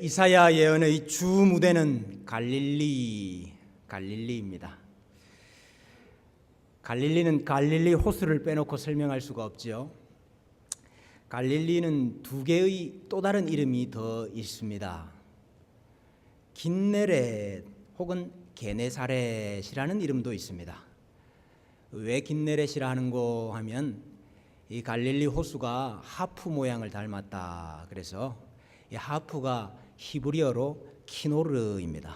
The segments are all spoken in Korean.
이사야 예언의 주 무대는 갈릴리입니다. 갈릴리는 갈릴리 호수를 빼놓고 설명할 수가 없죠. 갈릴리는 두 개의 또 다른 이름이 더 있습니다. 긴네렛 혹은 게네사렛이라는 이름도 있습니다. 왜 긴네렛이라 하는고 하면 이 갈릴리 호수가 하프 모양을 닮았다. 그래서 이 하프가 히브리어로 키노르입니다.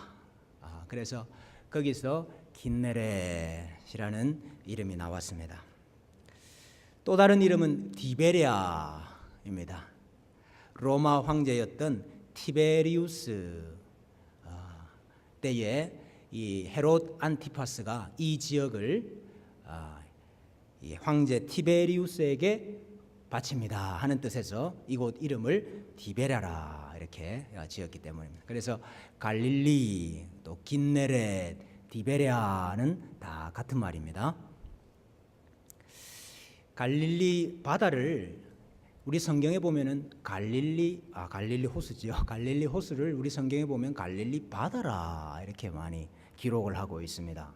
그래서 거기서 긴네렛이라는 이름이 나왔습니다. 또 다른 이름은 디베랴입니다. 로마 황제였던 티베리우스 때에 이 헤롯 안티파스가 이 지역을 이 황제 티베리우스에게 바칩니다 하는 뜻에서 이곳 이름을 디베랴라 이렇게 지었기 때문입니다. 그래서 갈릴리, 또 긴네렛, 디베랴는 다 같은 말입니다. 갈릴리 바다를 우리 성경에 보면은 갈릴리 호수지요. 갈릴리 호수를 우리 성경에 보면 갈릴리 바다라 이렇게 많이 기록을 하고 있습니다.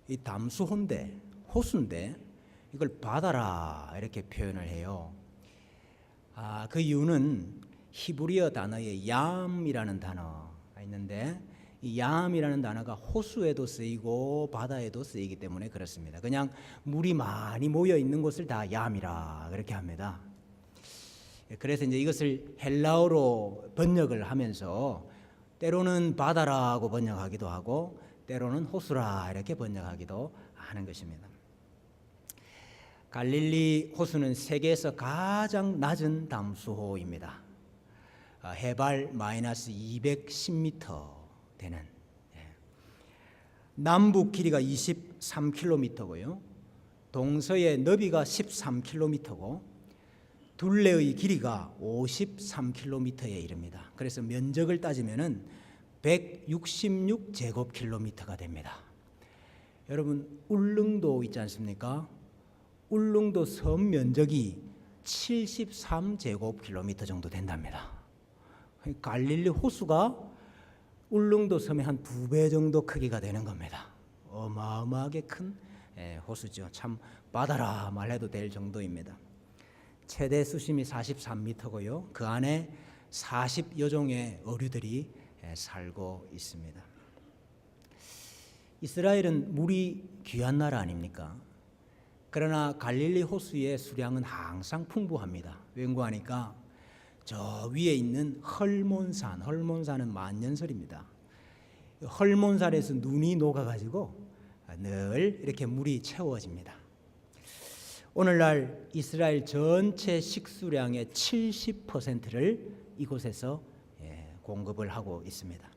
이 담수호인데 호수인데 이걸 바다라 이렇게 표현을 해요. 그 이유는 히브리어 단어에 얌이라는 단어가 있는데 이 얌이라는 단어가 호수에도 쓰이고 바다에도 쓰이기 때문에 그렇습니다. 그냥 물이 많이 모여 있는 곳을 다 얌이라 그렇게 합니다. 그래서 이제 이것을 헬라어로 번역을 하면서 때로는 바다라고 번역하기도 하고 때로는 호수라 이렇게 번역하기도 하는 것입니다. 갈릴리 호수는 세계에서 가장 낮은 담수호입니다. 해발 마이너스 210m 되는, 남북 길이가 23km고요. 동서의 너비가 13km고 둘레의 길이가 53km에 이릅니다. 그래서 면적을 따지면은 166제곱킬로미터가 됩니다. 여러분 울릉도 있지 않습니까? 울릉도 섬 면적이 73제곱킬로미터 정도 된답니다. 갈릴리 호수가 울릉도 섬의 한 2배 정도 크기가 되는 겁니다. 어마어마하게 큰 호수죠. 참 바다라 말해도 될 정도입니다. 최대 수심이 43m고요. 그 안에 40여 종의 어류들이 살고 있습니다. 이스라엘은 물이 귀한 나라 아닙니까? 그러나 갈릴리 호수의 수량은 항상 풍부합니다. 왠고하니까 저 위에 있는 헐몬산은 만년설입니다. 헐몬산에서 눈이 녹아가지고 늘 이렇게 물이 채워집니다. 오늘날 이스라엘 전체 식수량의 70%를 이곳에서 공급을 하고 있습니다.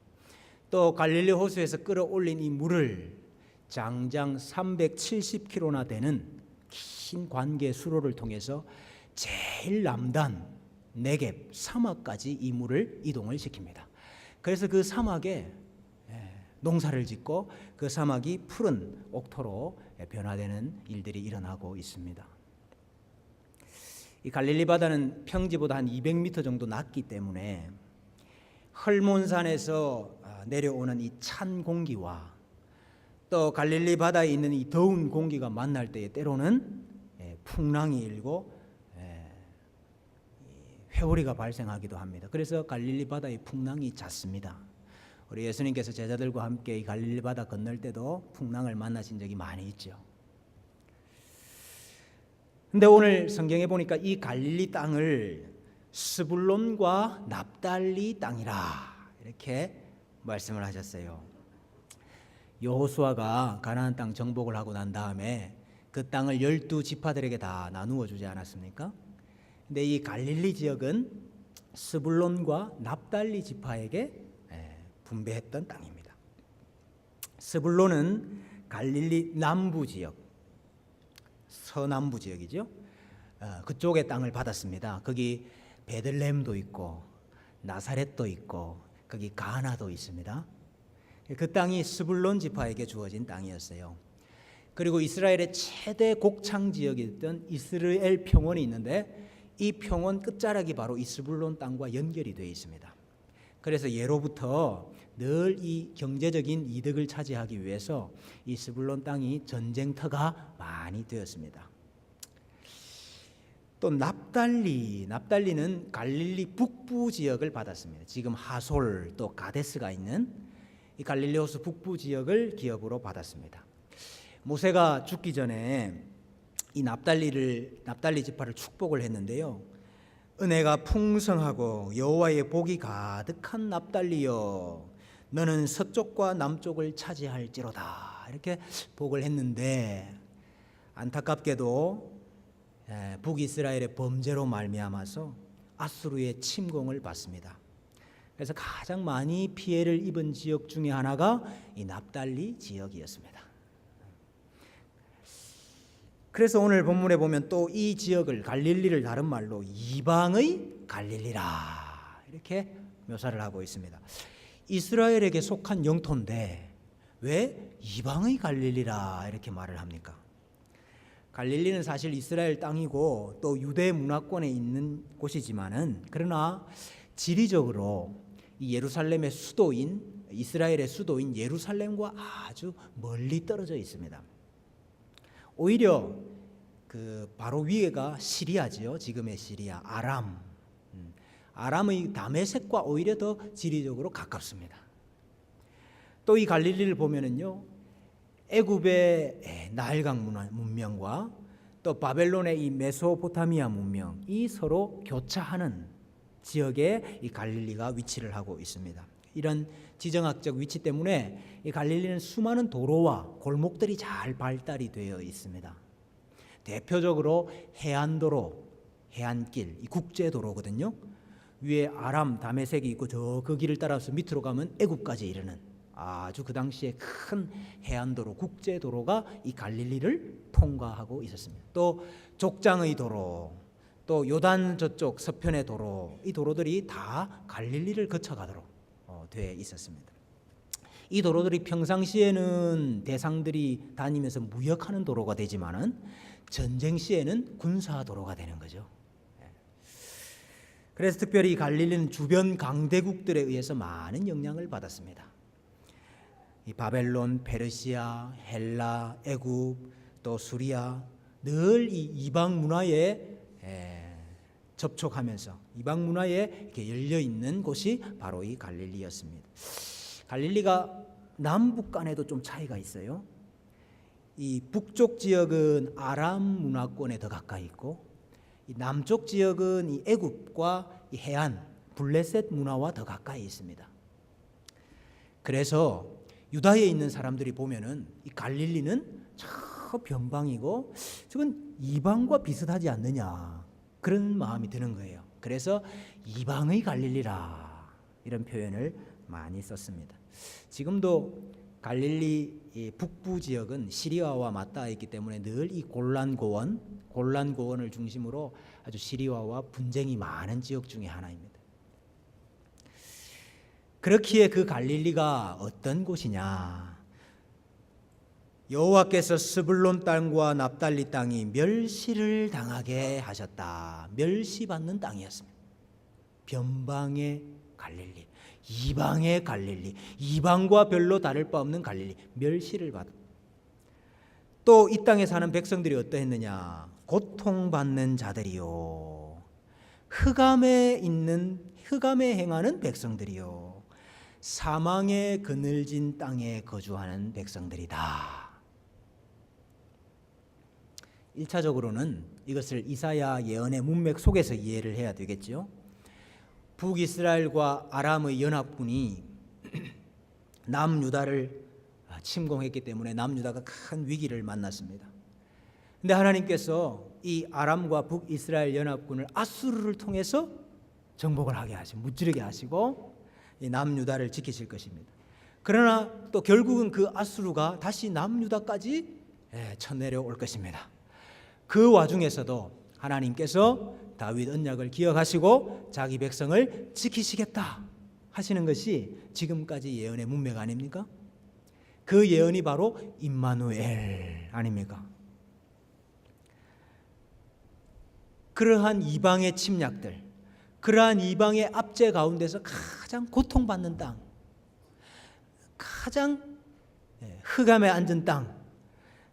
또 갈릴리 호수에서 끌어올린 이 물을 장장 370km나 되는 긴 관계 수로를 통해서 제일 남단 네겝 사막까지 이 물을 이동을 시킵니다. 그래서 그 사막에 농사를 짓고 그 사막이 푸른 옥토로 변화되는 일들이 일어나고 있습니다. 이 갈릴리 바다는 평지보다 한 200m 정도 낮기 때문에 헐몬산에서 내려오는 이 찬 공기와 또 갈릴리 바다에 있는 이 더운 공기가 만날 때에 때로는 풍랑이 일고 회오리가 발생하기도 합니다. 그래서 갈릴리 바다의 풍랑이 잦습니다. 우리 예수님께서 제자들과 함께 이 갈릴리 바다 건널 때도 풍랑을 만나신 적이 많이 있죠. 근데 오늘 성경에 보니까 이 갈릴리 땅을 스불론과 납달리 땅이라 이렇게 말씀을 하셨어요. 여호수아가 가나안 땅 정복을 하고 난 다음에 그 땅을 12지파들에게 다 나누어 주지 않았습니까? 근데 이 갈릴리 지역은 스불론과 납달리 지파에게 분배했던 땅입니다. 스불론은 갈릴리 남부 지역, 서남부 지역이죠. 그쪽의 땅을 받았습니다. 거기 베들레헴도 있고 나사렛도 있고 거기 가나도 있습니다. 그 땅이 스불론 지파에게 주어진 땅이었어요. 그리고 이스라엘의 최대 곡창 지역이었던 이스라엘 평원이 있는데 이 평원 끝자락이 바로 이 스불론 땅과 연결이 되어 있습니다. 그래서 예로부터 늘 이 경제적인 이득을 차지하기 위해서 이 스불론 땅이 전쟁터가 많이 되었습니다. 또 납달리는 갈릴리 북부 지역을 받았습니다. 지금 하솔 또 가데스가 있는 이 갈릴리 호수 북부 지역을 기업으로 받았습니다. 모세가 죽기 전에 이 납달리 지파를 축복을 했는데요. 은혜가 풍성하고 여호와의 복이 가득한 납달리여, 너는 서쪽과 남쪽을 차지할지로다, 이렇게 복을 했는데 안타깝게도 북이스라엘의 범죄로 말미암아서 아수르의 침공을 받습니다. 그래서 가장 많이 피해를 입은 지역 중에 하나가 이 납달리 지역이었습니다. 그래서 오늘 본문에 보면 또 이 지역을 갈릴리를 다른 말로 이방의 갈릴리라 이렇게 묘사를 하고 있습니다. 이스라엘에게 속한 영토인데 왜 이방의 갈릴리라 이렇게 말을 합니까? 갈릴리는 사실 이스라엘 땅이고 또 유대 문화권에 있는 곳이지만은, 그러나 지리적으로 이 예루살렘의 수도인, 이스라엘의 수도인 예루살렘과 아주 멀리 떨어져 있습니다. 오히려 그 바로 위에가 시리아지요. 지금의 시리아, 아람의 다메섹과 오히려 더 지리적으로 가깝습니다. 또 이 갈릴리를 보면은요, 애굽의 나일강 문명과 또 바벨론의 이 메소포타미아 문명이 서로 교차하는 지역에 이 갈릴리가 위치를 하고 있습니다. 이런 지정학적 위치 때문에 이 갈릴리는 수많은 도로와 골목들이 잘 발달이 되어 있습니다. 대표적으로 해안도로, 해안길, 이 국제도로거든요. 위에 아람, 다메섹이 있고 저 그 길을 따라서 밑으로 가면 애굽까지 이르는 아주 그 당시에 큰 해안도로, 국제도로가 이 갈릴리를 통과하고 있었습니다. 또 족장의 도로, 또 요단 저쪽 서편의 도로, 이 도로들이 다 갈릴리를 거쳐가도록 되어 있었습니다. 이 도로들이 평상시에는 대상들이 다니면서 무역하는 도로가 되지만은 전쟁 시에는 군사 도로가 되는 거죠. 그래서 특별히 갈릴리는 주변 강대국들에 의해서 많은 영향을 받았습니다. 이 바벨론, 페르시아, 헬라, 애굽, 또 수리아, 늘 이 이방 문화에 접촉하면서 이방 문화에 이렇게 열려 있는 곳이 바로 이 갈릴리였습니다. 갈릴리가 남북 간에도 좀 차이가 있어요. 이 북쪽 지역은 아람 문화권에 더 가까이 있고, 이 남쪽 지역은 이 애굽과 이 해안 블레셋 문화와 더 가까이 있습니다. 그래서 유다에 있는 사람들이 보면은 이 갈릴리는 저 변방이고 저건 이방과 비슷하지 않느냐, 그런 마음이 드는 거예요. 그래서 이방의 갈릴리라 이런 표현을 많이 썼습니다. 지금도 갈릴리 북부 지역은 시리아와 맞닿아 있기 때문에 늘 이 골란고원을 중심으로 아주 시리아와 분쟁이 많은 지역 중에 하나입니다. 그렇기에 그 갈릴리가 어떤 곳이냐? 여호와께서 스불론 땅과 납달리 땅이 멸시를 당하게 하셨다. 멸시받는 땅이었습니다. 변방의 갈릴리, 이방의 갈릴리, 이방과 별로 다를 바 없는 갈릴리, 멸시를 받아. 또 이 땅에 사는 백성들이 어떠했느냐? 고통받는 자들이요, 흑암에 행하는 백성들이요, 사망의 그늘진 땅에 거주하는 백성들이다. 1차적으로는 이것을 이사야 예언의 문맥 속에서 이해를 해야 되겠죠. 북이스라엘과 아람의 연합군이 남유다를 침공했기 때문에 남유다가 큰 위기를 만났습니다. 근데 하나님께서 이 아람과 북이스라엘 연합군을 아수르를 통해서 정복을 하게 하시고 무찌르게 하시고 이 남유다를 지키실 것입니다. 그러나 또 결국은 그 아수르가 다시 남유다까지 쳐내려올 것입니다. 그 와중에서도 하나님께서 다윗 언약을 기억하시고 자기 백성을 지키시겠다 하시는 것이 지금까지 예언의 문맥 아닙니까? 그 예언이 바로 임마누엘 아닙니까? 그러한 이방의 침략들, 그러한 이방의 압제 가운데서 가장 고통받는 땅, 가장 흑암에 앉은 땅,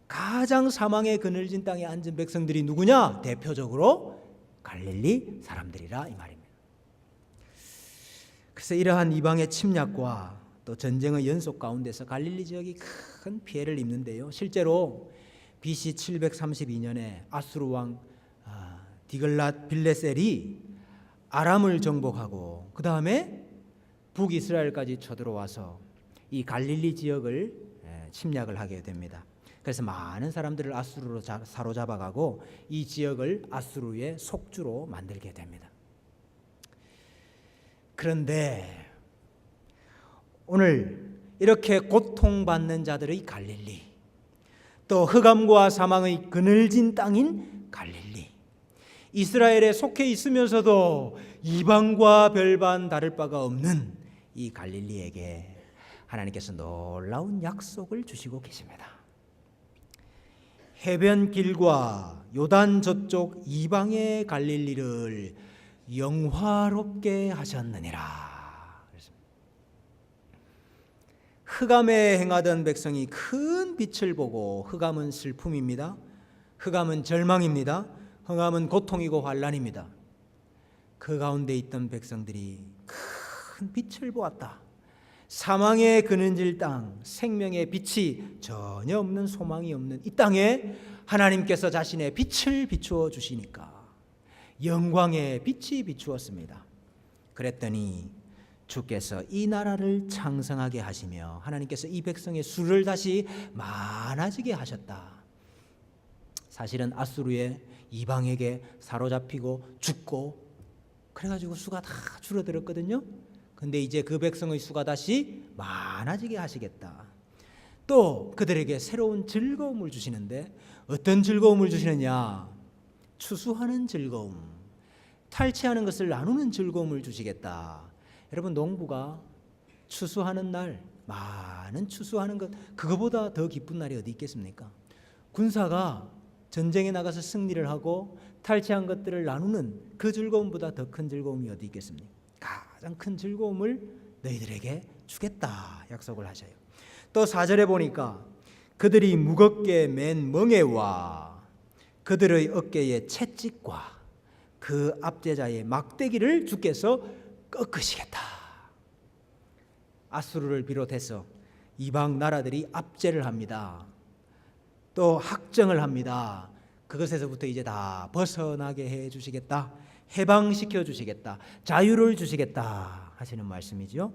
가장 사망의 그늘진 땅에 앉은 백성들이 누구냐? 대표적으로 갈릴리 사람들이라 이 말입니다. 그래서 이러한 이방의 침략과 또 전쟁의 연속 가운데서 갈릴리 지역이 큰 피해를 입는데요. 실제로 BC 732년에 아수르 왕 디글랏 빌레셀이 아람을 정복하고 그 다음에 북이스라엘까지 쳐들어와서 이 갈릴리 지역을 침략을 하게 됩니다. 그래서 많은 사람들을 아수르로 사로잡아가고 이 지역을 아수르의 속주로 만들게 됩니다. 그런데 오늘 이렇게 고통받는 자들의 갈릴리, 또 흑암과 사망의 그늘진 땅인 갈릴리, 이스라엘에 속해 있으면서도 이방과 별반 다를 바가 없는 이 갈릴리에게 하나님께서 놀라운 약속을 주시고 계십니다. 해변길과 요단 저쪽 이방의 갈릴리를 영화롭게 하셨느니라. 흑암에 행하던 백성이 큰 빛을 보고, 흑암은 슬픔입니다. 흑암은 절망입니다. 흑암은 고통이고 환난입니다. 그 가운데 있던 백성들이 큰 빛을 보았다. 사망의 그늘진 땅, 생명의 빛이 전혀 없는, 소망이 없는 이 땅에 하나님께서 자신의 빛을 비추어 주시니까 영광의 빛이 비추었습니다. 그랬더니 주께서 이 나라를 창성하게 하시며 하나님께서 이 백성의 수를 다시 많아지게 하셨다. 사실은 아수르의 이방에게 사로잡히고 죽고 그래가지고 수가 다 줄어들었거든요. 근데 이제 그 백성의 수가 다시 많아지게 하시겠다. 또 그들에게 새로운 즐거움을 주시는데 어떤 즐거움을 주시느냐? 추수하는 즐거움, 탈취하는 것을 나누는 즐거움을 주시겠다. 여러분, 농부가 추수하는 날, 많은 추수하는 것, 그거보다 더 기쁜 날이 어디 있겠습니까? 군사가 전쟁에 나가서 승리를 하고 탈취한 것들을 나누는 그 즐거움보다 더 큰 즐거움이 어디 있겠습니까? 가장 큰 즐거움을 너희들에게 주겠다 약속을 하셔요. 또 4절에 보니까 그들이 무겁게 맨 멍에와 그들의 어깨의 채찍과 그 압제자의 막대기를 주께서 꺾으시겠다. 아수르를 비롯해서 이방 나라들이 압제를 합니다. 또 학정을 합니다. 그것에서부터 이제 다 벗어나게 해 주시겠다. 해방시켜 주시겠다. 자유를 주시겠다 하시는 말씀이죠.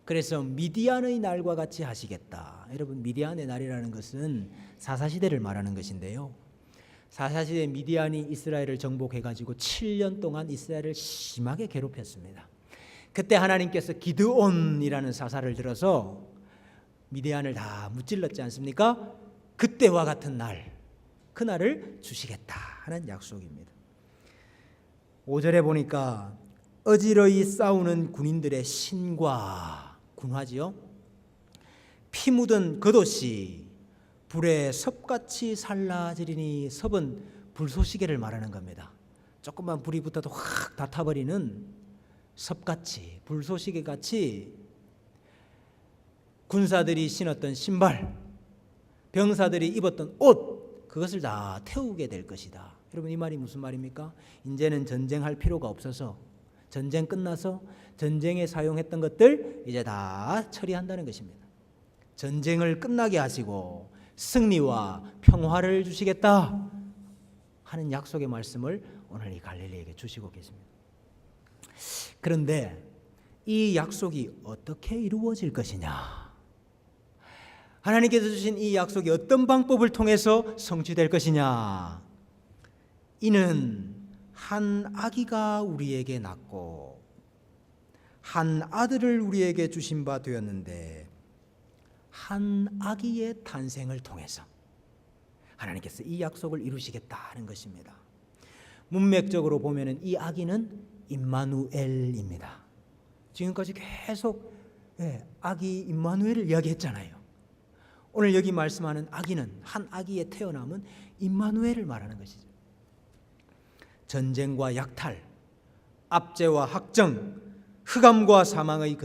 그래서 미디안의 날과 같이 하시겠다. 여러분, 미디안의 날이라는 것은 사사시대를 말하는 것인데요. 사사시대 미디안이 이스라엘을 정복해가지고 7년 동안 이스라엘을 심하게 괴롭혔습니다. 그때 하나님께서 기드온이라는 사사를 들어서 미디안을 다 무찔렀지 않습니까? 그때와 같은 날, 그날을 주시겠다 하는 약속입니다. 5절에 보니까 어지러이 싸우는 군인들의 신과, 군화지요, 피 묻은 겉옷이 불에 섭같이 살라지리니, 섭은 불쏘시개를 말하는 겁니다. 조금만 불이 붙어도 확 다 타버리는 섭같이, 불쏘시개같이 군사들이 신었던 신발, 병사들이 입었던 옷, 그것을 다 태우게 될 것이다. 여러분, 이 말이 무슨 말입니까? 이제는 전쟁할 필요가 없어서, 전쟁 끝나서 전쟁에 사용했던 것들 이제 다 처리한다는 것입니다. 전쟁을 끝나게 하시고 승리와 평화를 주시겠다 하는 약속의 말씀을 오늘 이 갈릴리에게 주시고 계십니다. 그런데 이 약속이 어떻게 이루어질 것이냐? 하나님께서 주신 이 약속이 어떤 방법을 통해서 성취될 것이냐? 이는 한 아기가 우리에게 낳고 한 아들을 우리에게 주신 바 되었는데, 한 아기의 탄생을 통해서 하나님께서 이 약속을 이루시겠다는 것입니다. 문맥적으로 보면은 이 아기는 임마누엘입니다. 지금까지 계속 아기 임마누엘을 이야기했잖아요. 오늘 여기 말씀하는 아기는, 한 아기의 태어남은 임마누엘을 말하는 것이죠. 전쟁과 약탈, 압제와 학정, 흑암과 사망의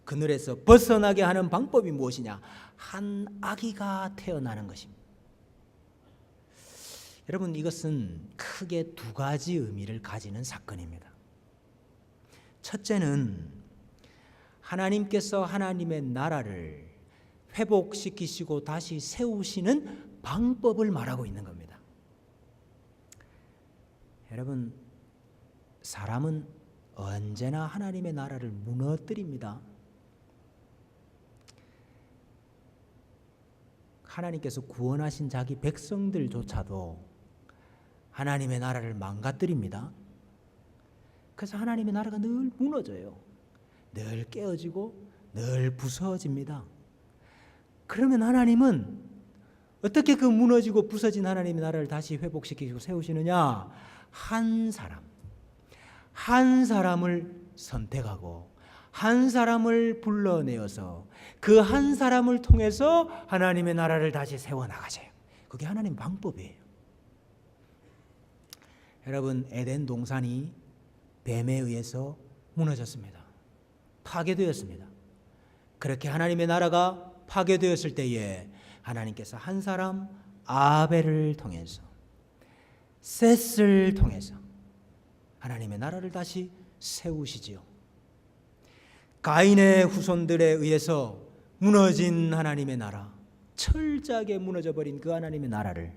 그늘에서 벗어나게 하는 방법이 무엇이냐? 한 아기가 태어나는 것입니다. 여러분, 이것은 크게 두 가지 의미를 가지는 사건입니다. 첫째는 하나님께서 하나님의 나라를 회복시키시고 다시 세우시는 방법을 말하고 있는 겁니다. 여러분, 사람은 언제나 하나님의 나라를 무너뜨립니다. 하나님께서 구원하신 자기 백성들조차도 하나님의 나라를 망가뜨립니다. 그래서 하나님의 나라가 늘 무너져요. 늘 깨어지고 늘 부서집니다. 그러면 하나님은 어떻게 그 무너지고 부서진 하나님의 나라를 다시 회복시키고 세우시느냐? 한 사람을 선택하고 한 사람을 불러내어서 그 한 사람을 통해서 하나님의 나라를 다시 세워나가세요. 그게 하나님 방법이에요. 여러분, 에덴 동산이 뱀에 의해서 무너졌습니다. 파괴되었습니다. 그렇게 하나님의 나라가 파괴되었을 때에 하나님께서 한 사람 아벨을 통해서, 셋을 통해서 하나님의 나라를 다시 세우시지요. 가인의 후손들에 의해서 무너진 하나님의 나라, 철저하게 무너져버린 그 하나님의 나라를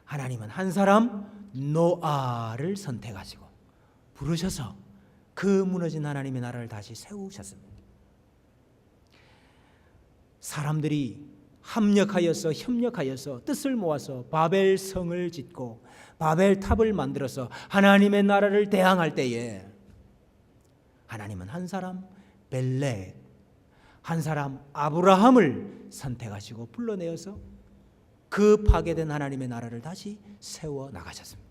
하나님은 한 사람 노아를 선택하시고 부르셔서 그 무너진 하나님의 나라를 다시 세우셨습니다. 사람들이 협력하여서 뜻을 모아서 바벨성을 짓고 바벨탑을 만들어서 하나님의 나라를 대항할 때에 하나님은 한 사람 벨렉, 한 사람 아브라함을 선택하시고 불러내어서 그 파괴된 하나님의 나라를 다시 세워 나가셨습니다.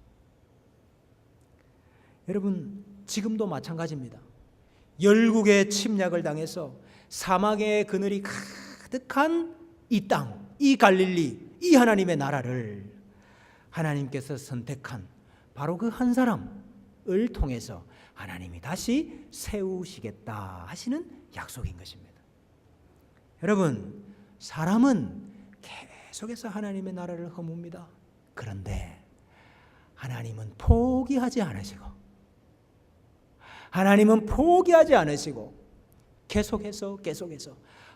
여러분, 지금도 마찬가지입니다. 열국의 침략을 당해서 사막의 그늘이 가득한 이 땅, 이 갈릴리, 이 하나님의 나라를 하나님께서 선택한 바로 그 한 사람을 통해서 하나님이 다시 세우시겠다 하시는 약속인 것입니다. 여러분, 사람은 계속해서 하나님의 나라를 허뭅니다. 그런데 하나님은 포기하지 않으시고 계속해서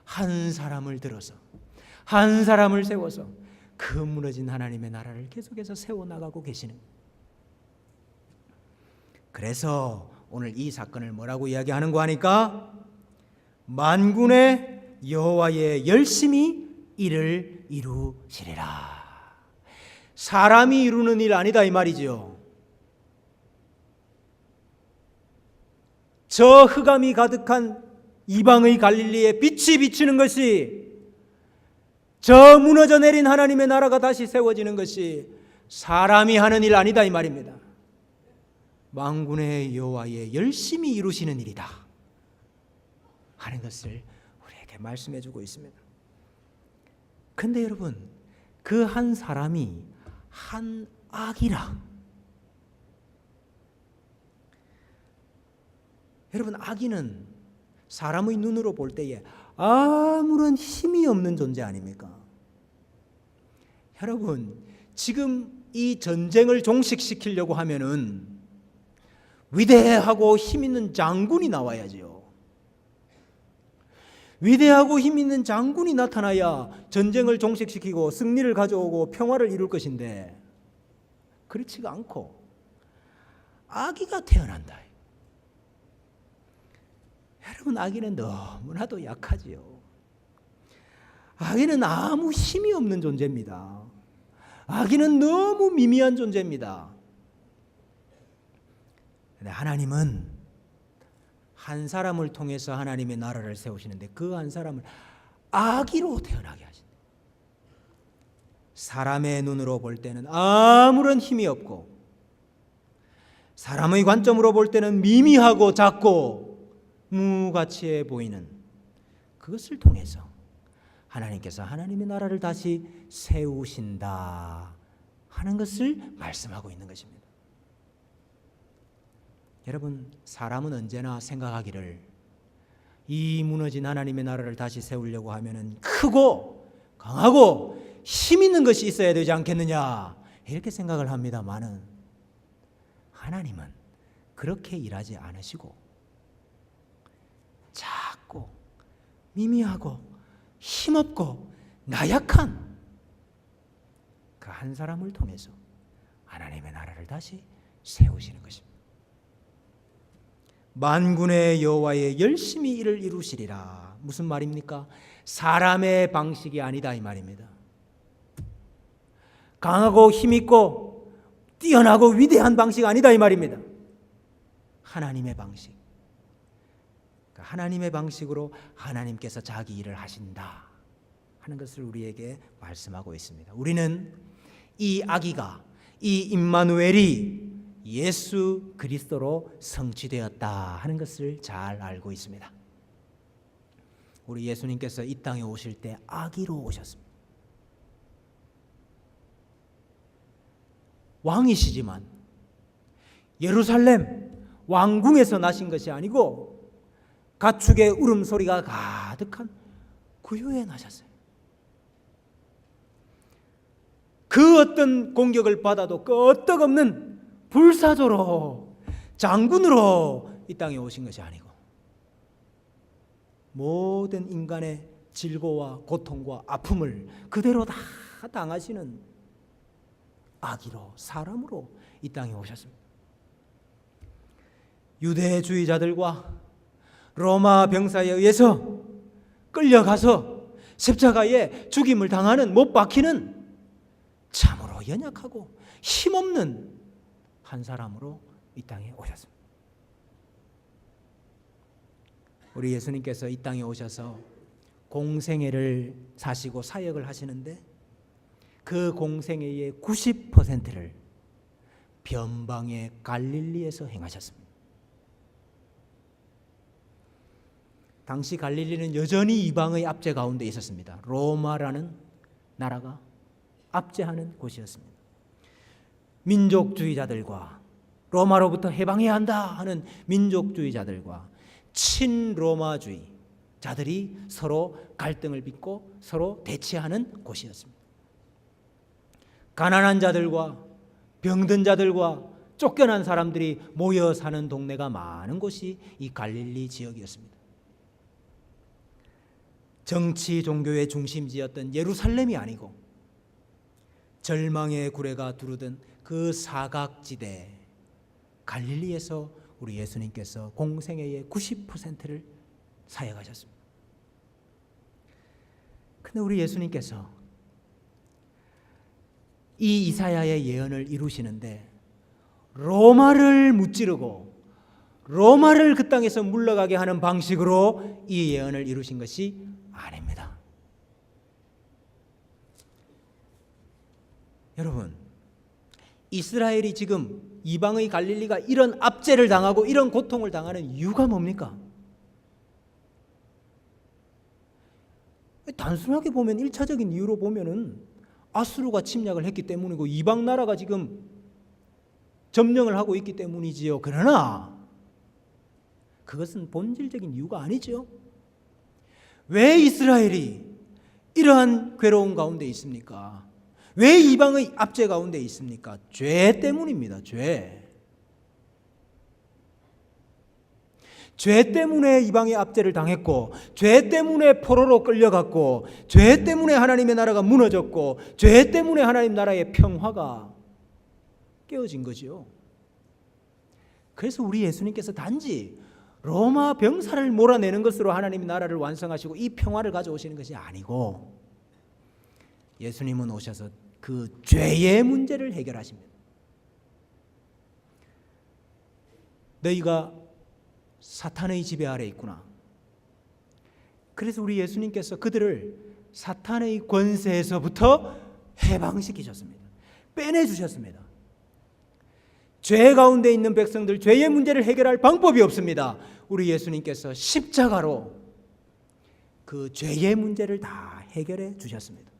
한 사람을 들어서 한 사람을 세워서 그 무너진 하나님의 나라를 계속해서 세워나가고 계시는. 그래서 오늘 이 사건을 뭐라고 이야기하는 거 하니까 만군의 여호와의 열심히 일을 이루시리라. 사람이 이루는 일 아니다 이 말이죠. 저 흑암이 가득한 이방의 갈릴리에 빛이 비치는 것이, 저 무너져 내린 하나님의 나라가 다시 세워지는 것이 사람이 하는 일 아니다 이 말입니다. 만군의 여호와의 열심히 이루시는 일이다 하는 것을 우리에게 말씀해 주고 있습니다. 근데 여러분, 그 한 사람이 한 악이라. 여러분, 악인은 사람의 눈으로 볼 때에 아무런 힘이 없는 존재 아닙니까? 여러분, 지금 이 전쟁을 종식시키려고 하면은 위대하고 힘 있는 장군이 나와야지요. 위대하고 힘 있는 장군이 나타나야 전쟁을 종식시키고 승리를 가져오고 평화를 이룰 것인데 그렇지가 않고 아기가 태어난다. 여러분, 아기는 너무나도 약하지요. 아기는 아무 힘이 없는 존재입니다. 아기는 너무 미미한 존재입니다. 근데 하나님은 한 사람을 통해서 하나님의 나라를 세우시는데 그 한 사람을 아기로 태어나게 하신다. 사람의 눈으로 볼 때는 아무런 힘이 없고 사람의 관점으로 볼 때는 미미하고 작고 무가치해 보이는 그것을 통해서 하나님께서 하나님의 나라를 다시 세우신다 하는 것을 말씀하고 있는 것입니다. 여러분, 사람은 언제나 생각하기를 이 무너진 하나님의 나라를 다시 세우려고 하면은 크고 강하고 힘 있는 것이 있어야 되지 않겠느냐, 이렇게 생각을 합니다만은 하나님은 그렇게 일하지 않으시고 작고 미미하고 힘없고 나약한 그 한 사람을 통해서 하나님의 나라를 다시 세우시는 것입니다. 만군의 여호와의 열심히 일을 이루시리라. 무슨 말입니까? 사람의 방식이 아니다 이 말입니다. 강하고 힘있고 뛰어나고 위대한 방식 아니다 이 말입니다. 하나님의 방식. 하나님의 방식으로 하나님께서 자기 일을 하신다 하는 것을 우리에게 말씀하고 있습니다. 우리는 이 아기가, 이 임마누엘이 예수 그리스도로 성취되었다 하는 것을 잘 알고 있습니다. 우리 예수님께서 이 땅에 오실 때 아기로 오셨습니다. 왕이시지만 예루살렘 왕궁에서 나신 것이 아니고 가축의 울음소리가 가득한 구유에 나셨어요. 그 어떤 공격을 받아도 끄떡없는 불사조로, 장군으로 이 땅에 오신 것이 아니고 모든 인간의 질고와 고통과 아픔을 그대로 다 당하시는 아기로, 사람으로 이 땅에 오셨습니다. 유대주의자들과 로마 병사에 의해서 끌려가서 십자가에 죽임을 당하는, 못 박히는 참으로 연약하고 힘없는 한 사람으로 이 땅에 오셨습니다. 우리 예수님께서 이 땅에 오셔서 공생애를 사시고 사역을 하시는데 그 공생애의 90%를 변방의 갈릴리에서 행하셨습니다. 당시 갈릴리는 여전히 이방의 압제 가운데 있었습니다. 로마라는 나라가 압제하는 곳이었습니다. 민족주의자들과, 로마로부터 해방해야 한다 하는 민족주의자들과 친로마주의자들이 서로 갈등을 빚고 서로 대치하는 곳이었습니다. 가난한 자들과 병든 자들과 쫓겨난 사람들이 모여 사는 동네가 많은 곳이 이 갈릴리 지역이었습니다. 정치 종교의 중심지였던 예루살렘이 아니고 절망의 구레가 두르던 그 사각지대 갈릴리에서 우리 예수님께서 공생애의 90%를 사역하셨습니다. 근데 우리 예수님께서 이 이사야의 예언을 이루시는데 로마를 무찌르고 로마를 그 땅에서 물러가게 하는 방식으로 이 예언을 이루신 것이 아닙니다. 여러분, 이스라엘이 지금 이방의 갈릴리가 이런 압제를 당하고 이런 고통을 당하는 이유가 뭡니까? 단순하게 보면 1차적인 이유로 보면은 아수르가 침략을 했기 때문이고 이방 나라가 지금 점령을 하고 있기 때문이지요. 그러나 그것은 본질적인 이유가 아니죠. 왜 이스라엘이 이러한 괴로움 가운데 있습니까? 왜 이방의 압제 가운데 있습니까? 죄 때문입니다. 죄 때문에 이방의 압제를 당했고, 죄 때문에 포로로 끌려갔고, 죄 때문에 하나님의 나라가 무너졌고, 죄 때문에 하나님 나라의 평화가 깨어진 거죠. 그래서 우리 예수님께서 단지 로마 병사를 몰아내는 것으로 하나님의 나라를 완성하시고 이 평화를 가져오시는 것이 아니고, 예수님은 오셔서 그 죄의 문제를 해결하십니다. 너희가 사탄의 지배 아래 있구나. 그래서 우리 예수님께서 그들을 사탄의 권세에서부터 해방시키셨습니다. 빼내주셨습니다. 죄 가운데 있는 백성들, 죄의 문제를 해결할 방법이 없습니다. 우리 예수님께서 십자가로 그 죄의 문제를 다 해결해 주셨습니다.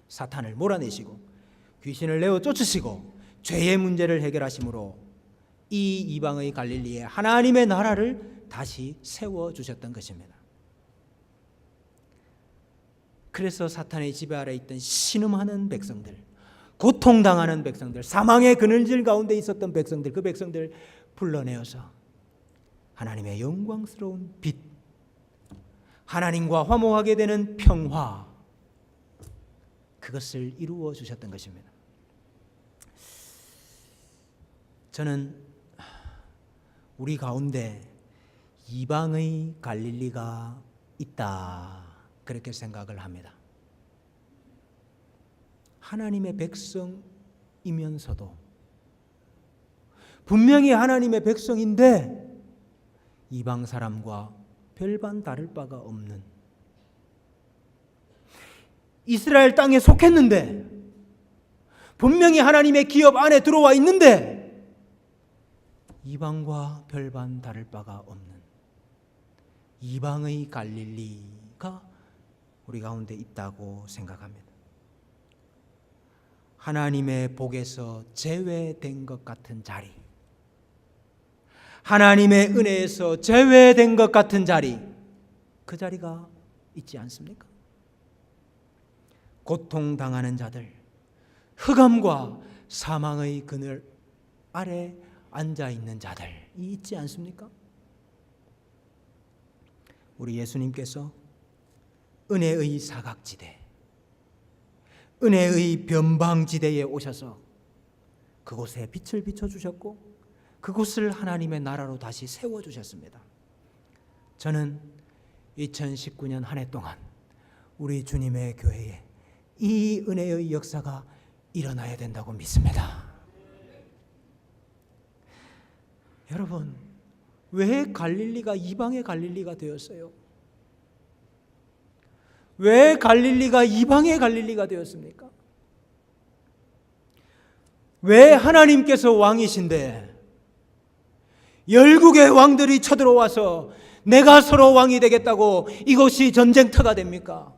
사탄을 몰아내시고 귀신을 내어 쫓으시고 죄의 문제를 해결하심으로 이 이방의 갈릴리에 하나님의 나라를 다시 세워주셨던 것입니다. 그래서 사탄의 지배 아래 있던 신음하는 백성들, 고통당하는 백성들, 사망의 그늘질 가운데 있었던 백성들, 그 백성들 불러내어서 하나님의 영광스러운 빛, 하나님과 화목하게 되는 평화, 그것을 이루어 주셨던 것입니다. 저는 우리 가운데 이방의 갈릴리가 있다, 그렇게 생각을 합니다. 하나님의 백성이면서도 분명히 하나님의 백성인데 이방 사람과 별반 다를 바가 없는, 이스라엘 땅에 속했는데 분명히 하나님의 기업 안에 들어와 있는데 이방과 별반 다를 바가 없는 이방의 갈릴리가 우리 가운데 있다고 생각합니다. 하나님의 복에서 제외된 것 같은 자리, 하나님의 은혜에서 제외된 것 같은 자리, 그 자리가 있지 않습니까? 고통당하는 자들, 흑암과 사망의 그늘 아래 앉아있는 자들이 있지 않습니까? 우리 예수님께서 은혜의 사각지대, 은혜의 변방지대에 오셔서 그곳에 빛을 비춰주셨고 그곳을 하나님의 나라로 다시 세워주셨습니다. 저는 2019년 한 해 동안 우리 주님의 교회에 이 은혜의 역사가 일어나야 된다고 믿습니다. 여러분, 왜 갈릴리가 이방의 갈릴리가 되었어요? 왜 갈릴리가 이방의 갈릴리가 되었습니까? 왜 하나님께서 왕이신데 열국의 왕들이 쳐들어와서 내가 서로 왕이 되겠다고 이것이 전쟁터가 됩니까?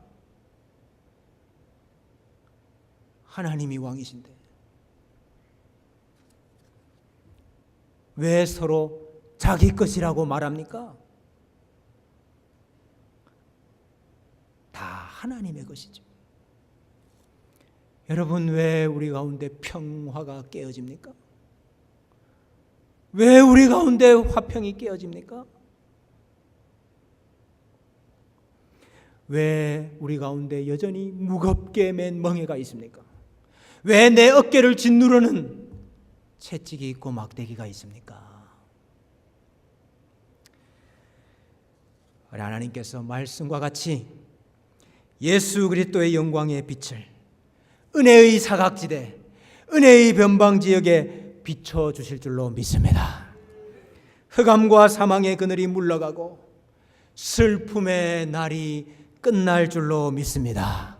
하나님이 왕이신데 왜 서로 자기 것이라고 말합니까? 다 하나님의 것이죠. 여러분, 왜 우리 가운데 평화가 깨어집니까? 왜 우리 가운데 화평이 깨어집니까? 왜 우리 가운데 여전히 무겁게 맨 멍에가 있습니까? 왜 내 어깨를 짓누르는 채찍이 있고 막대기가 있습니까? 하나님께서 말씀과 같이 예수 그리스도의 영광의 빛을 은혜의 사각지대, 은혜의 변방지역에 비춰주실 줄로 믿습니다. 흑암과 사망의 그늘이 물러가고 슬픔의 날이 끝날 줄로 믿습니다.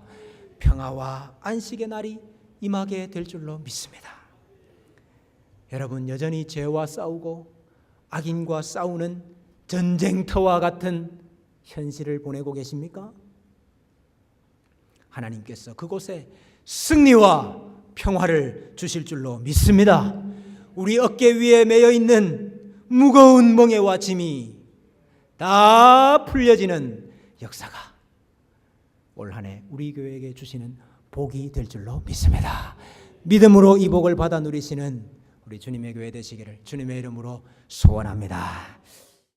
평화와 안식의 날이 임하게 될 줄로 믿습니다. 여러분, 여전히 죄와 싸우고 악인과 싸우는 전쟁터와 같은 현실을 보내고 계십니까? 하나님께서 그곳에 승리와 평화를 주실 줄로 믿습니다. 우리 어깨 위에 매여 있는 무거운 멍에와 짐이 다 풀려지는 역사가 올 한 해 우리 교회에게 주시는 복이 될 줄로 믿습니다. 믿음으로 이 복을 받아 누리시는 우리 주님의 교회 되시기를 주님의 이름으로 소원합니다.